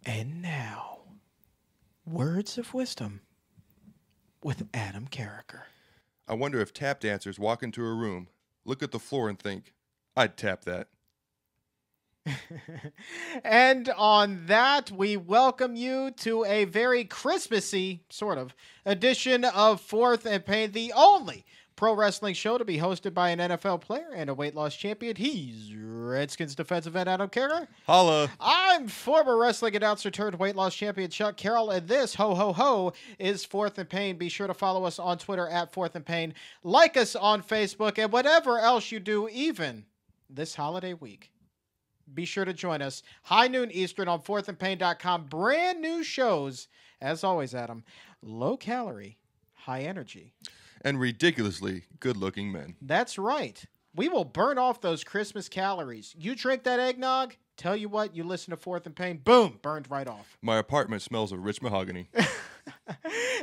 And now, words of wisdom with Adam Carriker. I wonder if tap dancers walk into a room, look at the floor, and think, I'd tap that. And on that, we welcome you to a very Christmassy, sort of, edition of Fourth and Pain, the only pro wrestling show to be hosted by an NFL player and a weight loss champion. He's Redskins defensive end Adam Carriker. Holla. I'm former wrestling announcer turned weight loss champion Chuck Carroll, and this, ho, ho, ho, is Fourth and Pain. Be sure to follow us on Twitter at Fourth and Pain. Like us on Facebook, and whatever else you do, even this holiday week. Be sure to join us, high noon Eastern on fourthandpain.com. Brand new shows, as always, Adam. Low calorie, high energy. And ridiculously good-looking men. That's right. We will burn off those Christmas calories. You drink that eggnog, tell you what, you listen to Fourth and Pain, boom, burned right off. My apartment smells of rich mahogany.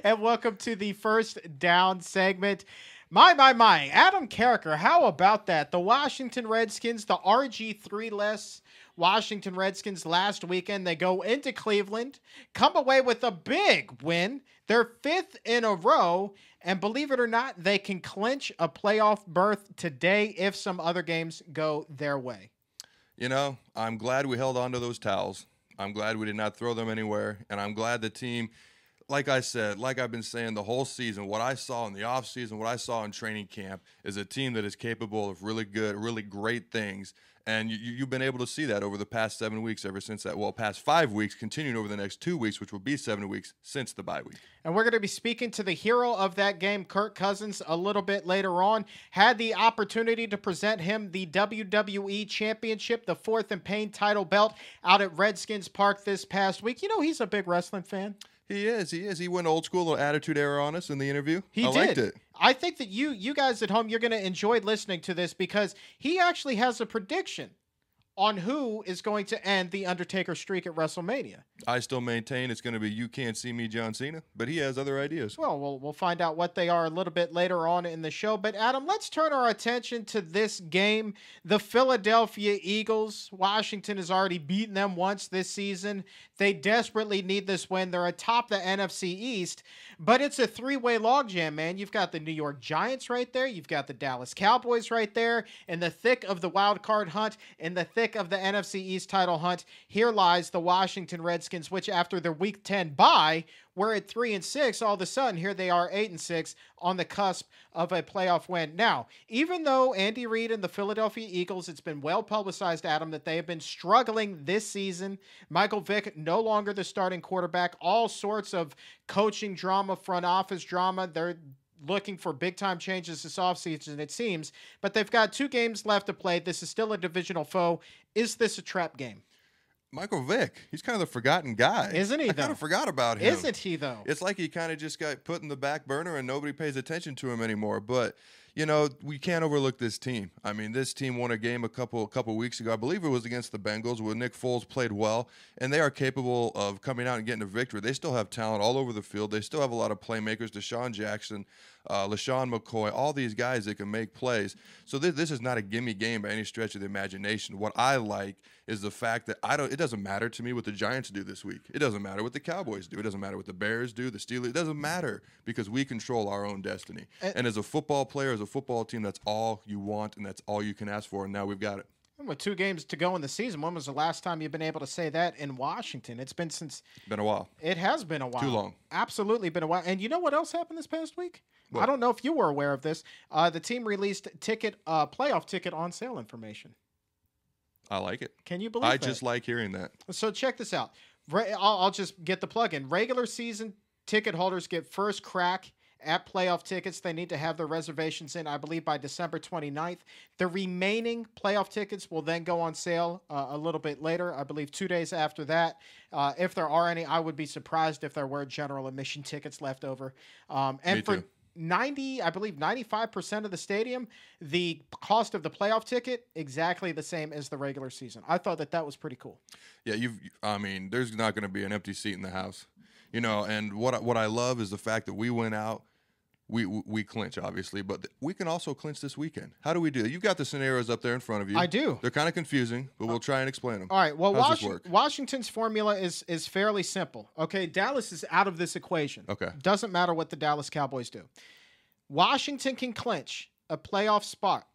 And welcome to the First Down segment. My. Adam Carriker, how about that? The Washington Redskins, the RG3-less Washington Redskins last weekend, they go into Cleveland, come away with a big win, their fifth in a row, and believe it or not, they can clinch a playoff berth today if some other games go their way. You know, I'm glad we held on to those towels. I'm glad we did not throw them anywhere, and I'm glad the team, like I said, like I've been saying the whole season, what I saw in the offseason, what I saw in training camp is a team that is capable of really good, really great things. And you've been able to see that over the past 7 weeks, ever since that, past 5 weeks, continuing over the next 2 weeks, which will be 7 weeks since the bye week. And we're going to be speaking to the hero of that game, Kirk Cousins, a little bit later on. Had the opportunity to present him the WWE Championship, the Fourth and Pain title belt out at Redskins Park this past week. You know, he's a big wrestling fan. He is. He went old school, little attitude era on us in the interview. I did. Liked it. I think that you guys at home, you're going to enjoy listening to this because he actually has a prediction on who is going to end the Undertaker streak at WrestleMania. I still maintain it's going to be You Can't See Me John Cena, but he has other ideas. Well, we'll find out what they are a little bit later on in the show. But, Adam, let's turn our attention to this game. The Philadelphia Eagles. Washington has already beaten them once this season. They desperately need this win. They're atop the NFC East, but it's a three-way logjam, man. You've got the New York Giants right there. You've got the Dallas Cowboys right there. In the thick of the wild card hunt, in the thick of the NFC East title hunt, here lies the Washington Redskins, which after their Week 10 bye, we're at 3-6. All of a sudden, here they are 8-6 on the cusp of a playoff win. Now, even though Andy Reid and the Philadelphia Eagles, it's been well publicized, Adam, that they have been struggling this season. Michael Vick no longer the starting quarterback. All sorts of coaching drama, front office drama. They're looking for big-time changes this offseason, it seems. But they've got 2 games left to play. This is still a divisional foe. Is this a trap game? Michael Vick, he's kind of the forgotten guy. Isn't he, I kind of forgot about him. Isn't he, though? It's like he kind of just got put in the back burner and nobody pays attention to him anymore. But, you know, we can't overlook this team. I mean, this team won a game a couple weeks ago. I believe it was against the Bengals where Nick Foles played well, and they are capable of coming out and getting a victory. They still have talent all over the field. They still have a lot of playmakers, Deshaun Jackson, LaShawn McCoy, all these guys that can make plays. So this is not a gimme game by any stretch of the imagination. What I like is the fact that it doesn't matter to me what the Giants do this week. It doesn't matter what the Cowboys do. It doesn't matter what the Bears do, the Steelers. It doesn't matter because we control our own destiny. And as a football player, as a football team, that's all you want and that's all you can ask for, and now we've got it. With 2 games to go in the season, when was the last time you've been able to say that in Washington? It's been Been a while. It has been a while. Too long. Absolutely been a while. And you know what else happened this past week? What? I don't know if you were aware of this. The team released playoff ticket on sale information. I like it. Can you believe that? I just like hearing that. So check this out. I'll just get the plug in. Regular season ticket holders get first crack at playoff tickets. They need to have their reservations in, I believe, by December 29th. The remaining playoff tickets will then go on sale a little bit later, I believe 2 days after that. If there are any, I would be surprised if there were general admission tickets left over. And Me for too. 95% of the stadium, the cost of the playoff ticket, exactly the same as the regular season. I thought that was pretty cool. Yeah, there's not going to be an empty seat in the house. You know, and what I love is the fact that we went out we clinch, obviously, but we can also clinch this weekend. How do we do that? You've got the scenarios up there in front of you. I do. They're kind of confusing, but we'll try and explain them. All right. Well, How's this work? Washington's formula is fairly simple. Okay, Dallas is out of this equation. Okay. Doesn't matter what the Dallas Cowboys do. Washington can clinch a playoff spot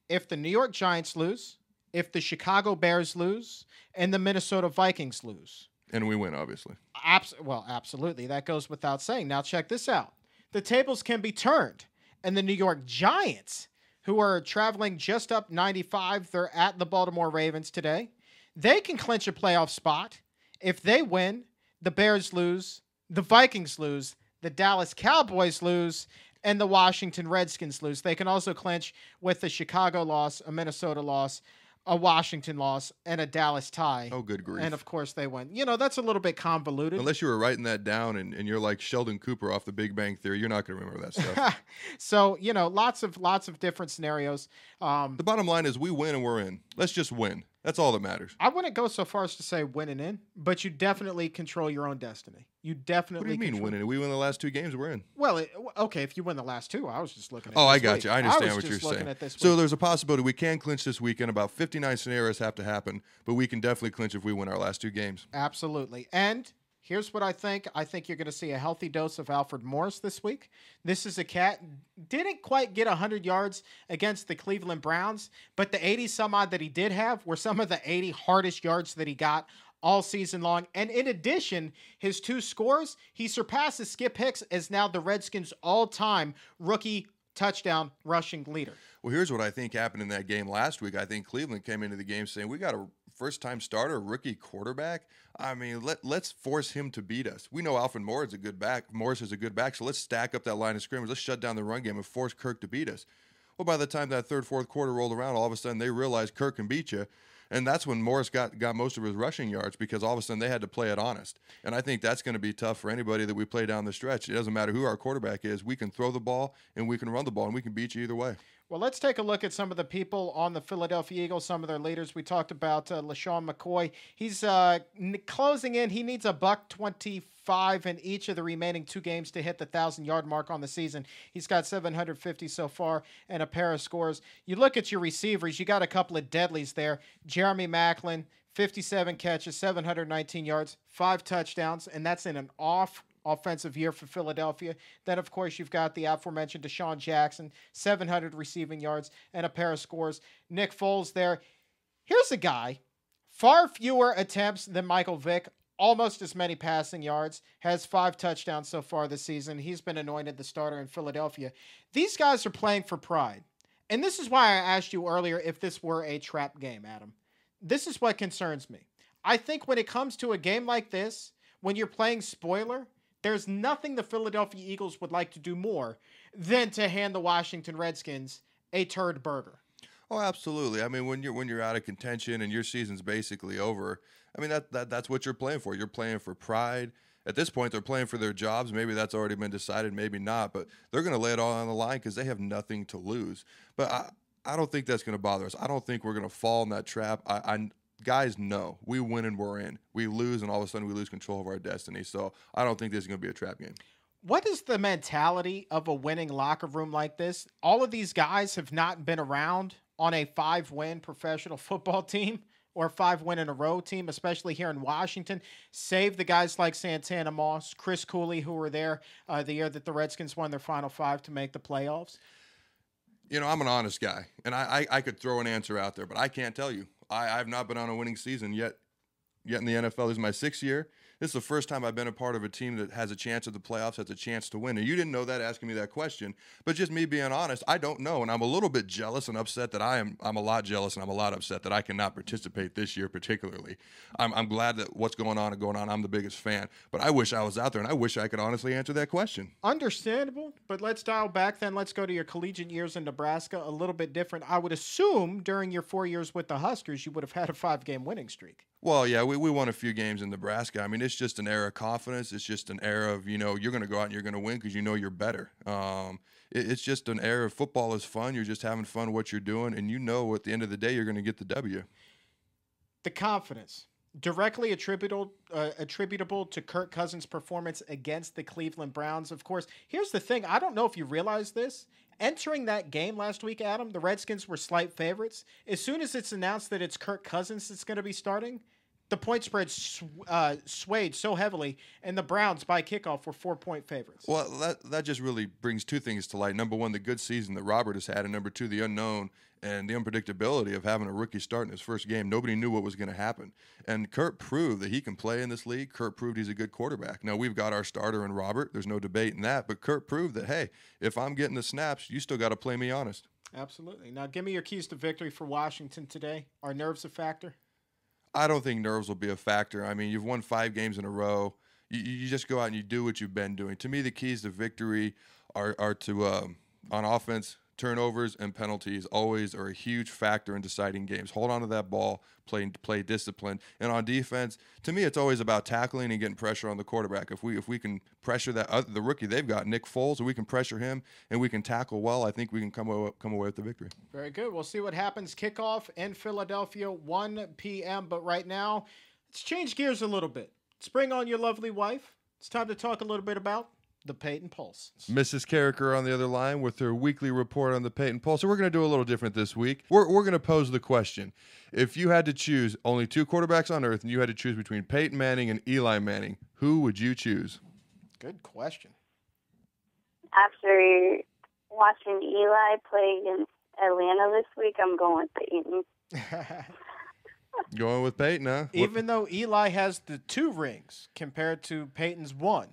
if the New York Giants lose, if the Chicago Bears lose, and the Minnesota Vikings lose. And we win, obviously. Absolutely. That goes without saying. Now, check this out. The tables can be turned, and the New York Giants, who are traveling just up 95, they're at the Baltimore Ravens today. They can clinch a playoff spot. If they win, the Bears lose, the Vikings lose, the Dallas Cowboys lose, and the Washington Redskins lose. They can also clinch with a Chicago loss, a Minnesota loss, a Washington loss, and a Dallas tie. Oh, good grief. And, of course, they win. You know, that's a little bit convoluted. Unless you were writing that down and you're like Sheldon Cooper off the Big Bang Theory, you're not going to remember that stuff. So, you know, lots of different scenarios. The bottom line is we win and we're in. Let's just win. That's all that matters. I wouldn't go so far as to say win and in, but you definitely control your own destiny. You definitely. What do you mean winning? We win the last 2 games, we're in. Well, okay, if you win the last 2, I was just looking at Oh, this I got week. you. I understand what you're saying. So there's a possibility we can clinch this weekend. About 59 scenarios have to happen, but we can definitely clinch if we win our last 2 games. Absolutely. And here's what I think. I think you're going to see a healthy dose of Alfred Morris this week. This is a cat, didn't quite get 100 yards against the Cleveland Browns, but the 80 some odd that he did have were some of the 80 hardest yards that he got all season long. And in addition, his 2 scores, he surpasses Skip Hicks as now the Redskins' all-time rookie touchdown rushing leader. Well, here's what I think happened in that game last week. I think Cleveland came into the game saying, we got a first-time starter, rookie quarterback. I mean, let's force him to beat us. We know Alfred Morris is a good back. So let's stack up that line of scrimmage. Let's shut down the run game and force Kirk to beat us. Well, by the time that third, fourth quarter rolled around, all of a sudden they realized Kirk can beat you. And that's when Morris got most of his rushing yards because all of a sudden they had to play it honest. And I think that's going to be tough for anybody that we play down the stretch. It doesn't matter who our quarterback is. We can throw the ball and we can run the ball and we can beat you either way. Well, let's take a look at some of the people on the Philadelphia Eagles, some of their leaders. We talked about LaShawn McCoy. He's closing in. He needs a $125 in each of the remaining 2 games to hit the 1,000-yard mark on the season. He's got 750 so far and a pair of scores. You look at your receivers, you got a couple of deadlies there. Jeremy Maclin, 57 catches, 719 yards, 5 touchdowns, and that's in an offensive year for Philadelphia. Then, of course, you've got the aforementioned Deshaun Jackson, 700 receiving yards and a pair of scores. Nick Foles there. Here's a guy, far fewer attempts than Michael Vick, almost as many passing yards, has 5 touchdowns so far this season. He's been anointed the starter in Philadelphia. These guys are playing for pride. And this is why I asked you earlier if this were a trap game, Adam. This is what concerns me. I think when it comes to a game like this, when you're playing spoiler, there's nothing the Philadelphia Eagles would like to do more than to hand the Washington Redskins a turd burger. Oh, absolutely. I mean, when you're out of contention and your season's basically over, I mean that's what you're playing for. You're playing for pride. At this point, they're playing for their jobs. Maybe that's already been decided, maybe not, but they're going to lay it all on the line because they have nothing to lose. But I don't think that's going to bother us. I don't think we're going to fall in that trap. Guys know we win and we're in. We lose and all of a sudden we lose control of our destiny. So I don't think this is going to be a trap game. What is the mentality of a winning locker room like this? All of these guys have not been around on a 5-win professional football team or 5-win-in-a-row team, especially here in Washington. Save the guys like Santana Moss, Chris Cooley, who were there the year that the Redskins won their final 5 to make the playoffs. You know, I'm an honest guy, and I could throw an answer out there, but I can't tell you. I've not been on a winning season yet in the NFL. This is my 6th year. This is the first time I've been a part of a team that has a chance at the playoffs, has a chance to win. And you didn't know that asking me that question, but just me being honest, I don't know. And I'm a little bit jealous and upset that I'm a lot jealous and I'm a lot upset that I cannot participate this year particularly. I'm glad that what's going on. I'm the biggest fan, but I wish I was out there and I wish I could honestly answer that question. Understandable, but let's dial back then. Let's go to your collegiate years in Nebraska, a little bit different. I would assume during your 4 years with the Huskers, you would have had a 5-game winning streak. Well, yeah, we won a few games in Nebraska. I mean, it's just an era of confidence. It's just an era of, you're going to go out and you're going to win because you know you're better. It's just an era of football is fun. You're just having fun what you're doing, and you know at the end of the day you're going to get the W. The confidence. Directly attributable to Kirk Cousins' performance against the Cleveland Browns. Of course, here's the thing. I don't know if you realize this. Entering that game last week, Adam, the Redskins were slight favorites. As soon as it's announced that it's Kirk Cousins that's going to be starting, the point spread swayed so heavily, and the Browns, by kickoff, were 4-point favorites. Well, that just really brings two things to light. Number one, the good season that Robert has had, and number two, the unknown and the unpredictability of having a rookie start in his first game. Nobody knew what was going to happen. And Kurt proved that he can play in this league. Kurt proved he's a good quarterback. Now, we've got our starter in Robert. There's no debate in that. But Kurt proved that, hey, if I'm getting the snaps, you still got to play me honest. Absolutely. Now, give me your keys to victory for Washington today. Are nerves a factor? I don't think nerves will be a factor. I mean, you've won 5 games in a row. You just go out and you do what you've been doing. To me, the keys to victory are to, on offense, turnovers and penalties always are a huge factor in deciding games. Hold on to that ball, play discipline. And on defense, to me, it's always about tackling and getting pressure on the quarterback. If we can pressure that the rookie they've got, Nick Foles, and we can pressure him and we can tackle well, I think we can come away with the victory. Very good. We'll see what happens. Kickoff in Philadelphia, 1 p.m. But right now, let's change gears a little bit. Let's bring on your lovely wife. It's time to talk a little bit about the Peyton Pulse. Mrs. Carriker on the other line with her weekly report on the Peyton Pulse. So we're going to do a little different this week. We're going to pose the question. If you had to choose only 2 quarterbacks on earth and you had to choose between Peyton Manning and Eli Manning, who would you choose? Good question. After watching Eli play against Atlanta this week, I'm going with Peyton. Going with Peyton, huh? Even though Eli has the 2 rings compared to Peyton's 1.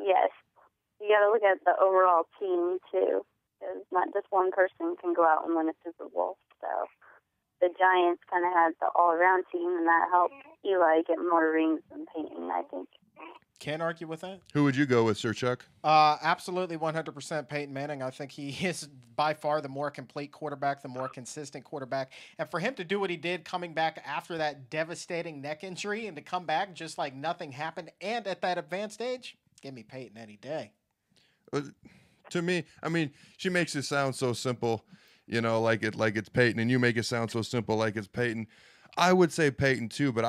Yes. You got to look at the overall team, too. Because not just one person can go out and win a Super Bowl. So the Giants kind of had the all-around team, and that helped Eli get more rings than Peyton, I think. Can't argue with that. Who would you go with, Sir Chuck? Absolutely 100% Peyton Manning. I think he is by far the more complete quarterback, the more consistent quarterback. And for him to do what he did coming back after that devastating neck injury and to come back just like nothing happened and at that advanced age, give me Peyton any day. To me, I mean, she makes it sound so simple, like it's Peyton, and you make it sound so simple like it's Peyton. I would say Peyton too, but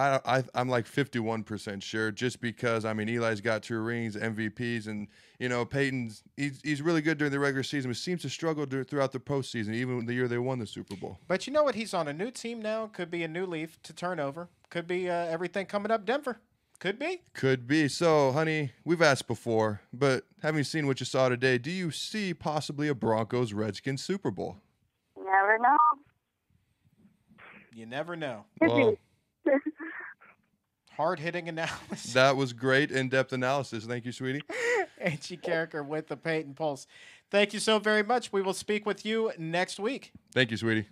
I'm like 51% sure, just because I mean Eli's got 2 rings, MVPs, and Peyton's he's really good during the regular season, but seems to struggle throughout the postseason, even the year they won the Super Bowl. But you know what? He's on a new team now. Could be a new leaf to turn over. Could be everything coming up Denver. Could be. Could be. So, honey, we've asked before, but having seen what you saw today, do you see possibly a Broncos-Redskins Super Bowl? Never know. You never know. Well, hard-hitting analysis. That was great in-depth analysis. Thank you, sweetie. Angie Carriker with the Peyton Pulse. Thank you so very much. We will speak with you next week. Thank you, sweetie.